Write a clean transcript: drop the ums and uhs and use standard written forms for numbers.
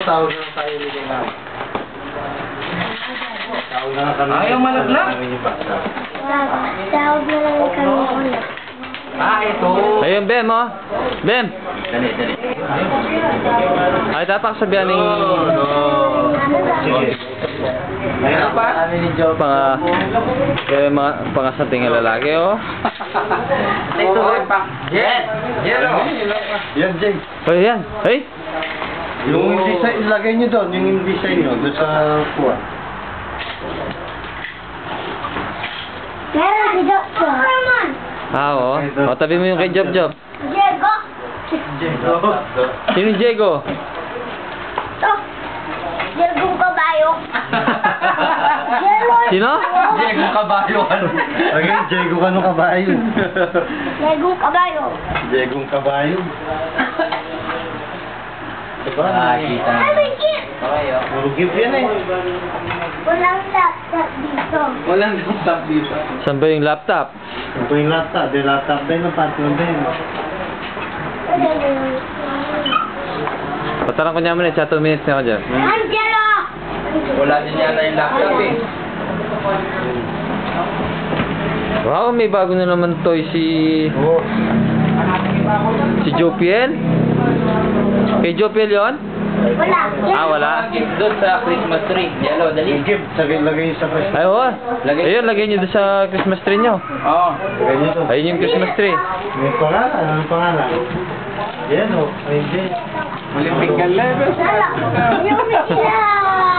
tawag na tayo nito na. Tawag na kami. Ayaw malaglag. Tawag na lang kami ulit. Ito. Ayun, Bem, oh. Bem. Dali, dali. Ay, dapat sabihan ng Sige. Ayun pa. mga pangasating na lalaki, oh. Ito pa. Yes. Yellow. Yan, Jay. Ay, yan. Ay. Yung hindi sa ilagay nyo doon, yung hindi sa inyo, doon sa kuha. Meron si Doktor. Ah, oo. O, tabi mo yung kay Job Job. Diego. Sino yung Diego? To. Diego kabayo. Diego. Sino? Diego Caballo. Lagay, Diego ka nung kabayo. Diego kabayo. Diego kabayo. Diba? Kita. Ano yun? Puro gift yan eh. Walang laptop dito. Walang laptop dito. Saan ba yung laptop? Ito yung laptop. Di laptop din, ang patron din. Patalang ko niya muna, 2 minutes na ako dyan. Angelo! Wala din yata yung laptop eh. Wow, may bago na naman toy Oo. si Jopiel. Kay Jopiel yun? Wala. Ah, wala. Gift doon sa Christmas tree. Yellow, dali. Yung gift, lagay sa press. Ay, oo. Ayun, lagay niyo doon sa Christmas tree niyo. Oo. Lagay nyo doon. Ayun yung Christmas tree. May pangalan, anong pangalan? Yan o, ay hindi. Olympic level. Wala. Yung Michelle!